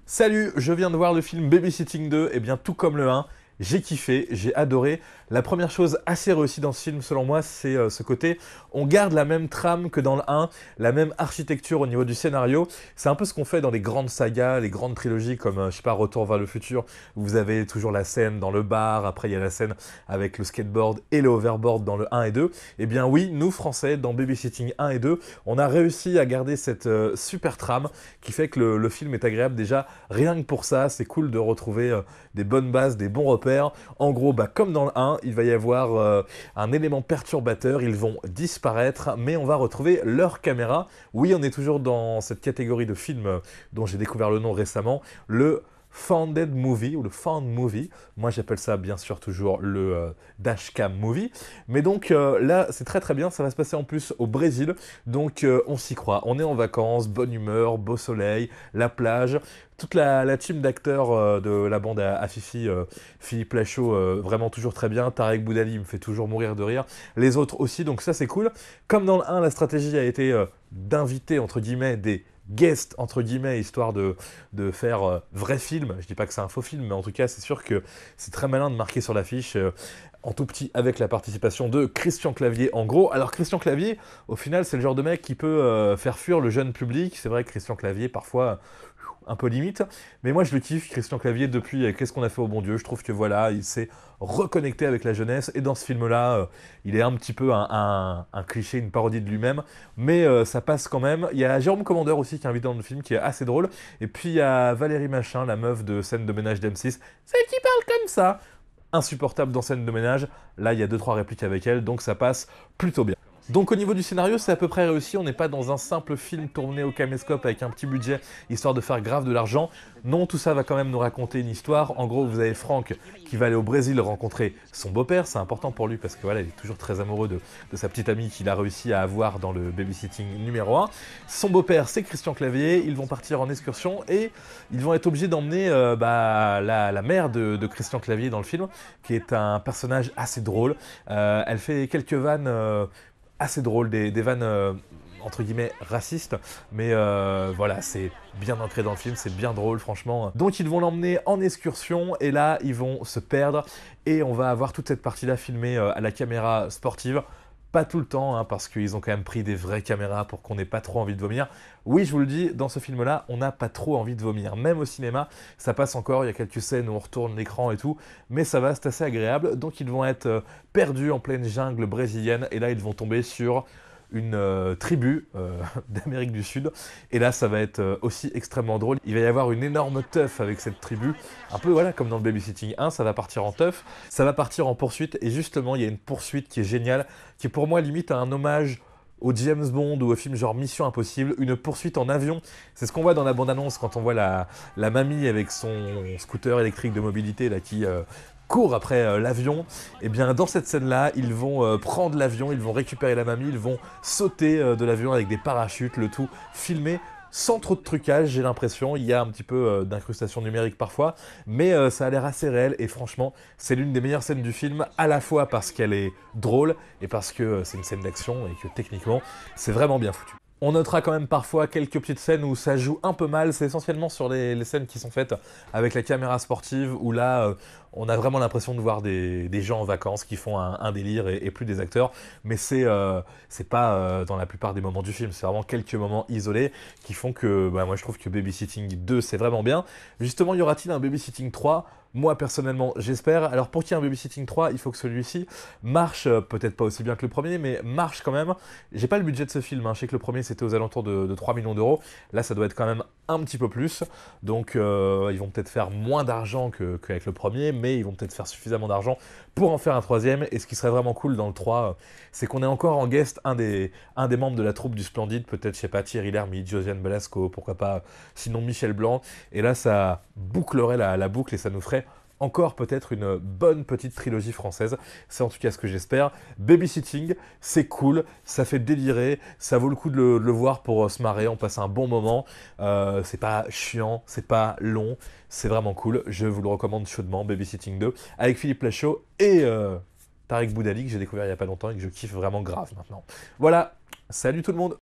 Salut, je viens de voir le film Babysitting 2, et bien tout comme le 1, j'ai kiffé, j'ai adoré. La première chose assez réussie dans ce film, selon moi, c'est ce côté, on garde la même trame que dans le 1, la même architecture au niveau du scénario. C'est un peu ce qu'on fait dans les grandes sagas, les grandes trilogies comme, je sais pas, Retour vers le futur, où vous avez toujours la scène dans le bar, après il y a la scène avec le skateboard et le hoverboard dans le 1 et 2. Eh bien oui, nous Français, dans Babysitting 1 et 2, on a réussi à garder cette super trame qui fait que le film est agréable déjà. Rien que pour ça, c'est cool de retrouver des bonnes bases, des bons repères. En gros, comme dans le 1, il va y avoir un élément perturbateur, ils vont disparaître, mais on va retrouver leur caméra. Oui, on est toujours dans cette catégorie de films dont j'ai découvert le nom récemment, le Founded Movie ou le Found Movie. Moi j'appelle ça bien sûr toujours le Dashcam Movie. Mais donc là c'est très très bien, ça va se passer en plus au Brésil. Donc on s'y croit, on est en vacances, bonne humeur, beau soleil, la plage. Toute la team d'acteurs de la bande à Fifi, Philippe Lachaud, vraiment toujours très bien. Tarek Boudali me fait toujours mourir de rire. Les autres aussi, donc ça c'est cool. Comme dans le 1, la stratégie a été d'inviter entre guillemets des guest entre guillemets, histoire de faire vrai film. Je dis pas que c'est un faux film, mais en tout cas c'est sûr que c'est très malin de marquer sur l'affiche en tout petit avec la participation de Christian Clavier en gros. Alors Christian Clavier, au final c'est le genre de mec qui peut faire fuir le jeune public. C'est vrai que Christian Clavier parfois un peu limite, mais moi je le kiffe Christian Clavier depuis Qu'est-ce qu'on a fait au bon Dieu. Je trouve que voilà, il s'est reconnecté avec la jeunesse, et dans ce film-là, il est un petit peu un cliché, une parodie de lui-même, mais ça passe quand même. Il y a Jérôme Commandeur aussi qui est invité dans le film, qui est assez drôle, et puis il y a Valérie Machin, la meuf de Scène de ménage d'M6, celle qui parle comme ça, insupportable dans Scène de ménage. Là il y a 2-3 répliques avec elle, donc ça passe plutôt bien. Donc au niveau du scénario, c'est à peu près réussi, on n'est pas dans un simple film tourné au caméscope avec un petit budget, histoire de faire grave de l'argent. Non, tout ça va quand même nous raconter une histoire. En gros, vous avez Franck qui va aller au Brésil rencontrer son beau-père, c'est important pour lui parce que voilà, il est toujours très amoureux de sa petite amie qu'il a réussi à avoir dans le babysitting numéro 1. Son beau-père, c'est Christian Clavier, ils vont partir en excursion et ils vont être obligés d'emmener la mère de Christian Clavier dans le film, qui est un personnage assez drôle. Elle fait quelques vannes assez drôle, des vannes entre guillemets racistes, mais voilà, c'est bien ancré dans le film, c'est bien drôle franchement. Donc ils vont l'emmener en excursion et là ils vont se perdre et on va avoir toute cette partie-là filmée à la caméra sportive. Pas tout le temps, hein, parce qu'ils ont quand même pris des vraies caméras pour qu'on n'ait pas trop envie de vomir. Oui, je vous le dis, dans ce film-là, on n'a pas trop envie de vomir. Même au cinéma, ça passe encore, il y a quelques scènes où on retourne l'écran et tout, mais ça va, c'est assez agréable. Donc ils vont être perdus en pleine jungle brésilienne, et là ils vont tomber sur une tribu d'Amérique du Sud, et là ça va être aussi extrêmement drôle. Il va y avoir une énorme teuf avec cette tribu, un peu voilà comme dans le Babysitting 1, ça va partir en teuf, ça va partir en poursuite, et justement il y a une poursuite qui est géniale, qui est pour moi limite un hommage au James Bond ou au film genre Mission Impossible, une poursuite en avion. C'est ce qu'on voit dans la bande-annonce quand on voit la mamie avec son scooter électrique de mobilité là, qui court après l'avion. Et bien dans cette scène-là, ils vont prendre l'avion, ils vont récupérer la mamie, ils vont sauter de l'avion avec des parachutes, le tout filmé sans trop de trucage, j'ai l'impression. Il y a un petit peu d'incrustation numérique parfois, mais ça a l'air assez réel, et franchement, c'est l'une des meilleures scènes du film, à la fois parce qu'elle est drôle, et parce que c'est une scène d'action, et que techniquement, c'est vraiment bien foutu. On notera quand même parfois quelques petites scènes où ça joue un peu mal, c'est essentiellement sur les scènes qui sont faites avec la caméra sportive, où là, on a vraiment l'impression de voir des gens en vacances qui font un délire, et plus des acteurs, mais c'est pas dans la plupart des moments du film, c'est vraiment quelques moments isolés qui font que, moi je trouve que Babysitting 2 c'est vraiment bien. Justement, y aura-t-il un Babysitting 3 ? Moi personnellement j'espère. Alors pour qu'il y ait un Babysitting 3, il faut que celui-ci marche, peut-être pas aussi bien que le premier, mais marche quand même. J'ai pas le budget de ce film, hein. Je sais que le premier c'était aux alentours de 3 millions d'euros, là ça doit être quand même un petit peu plus, donc ils vont peut-être faire moins d'argent qu'avec le premier, mais ils vont peut-être faire suffisamment d'argent pour en faire un troisième. Et ce qui serait vraiment cool dans le 3, c'est qu'on ait encore en guest un des membres de la troupe du Splendide, peut-être, je sais pas, Thierry Lhermitte, Josiane Balasco, pourquoi pas, sinon Michel Blanc, et là ça bouclerait la boucle, et ça nous ferait encore peut-être une bonne petite trilogie française. C'est en tout cas ce que j'espère. Babysitting, c'est cool, ça fait délirer, ça vaut le coup de le voir pour se marrer, on passe un bon moment. C'est pas chiant, c'est pas long, c'est vraiment cool. Je vous le recommande chaudement, Babysitting 2, avec Philippe Lachaud et Tarek Boudali, que j'ai découvert il y a pas longtemps et que je kiffe vraiment grave maintenant. Voilà, salut tout le monde!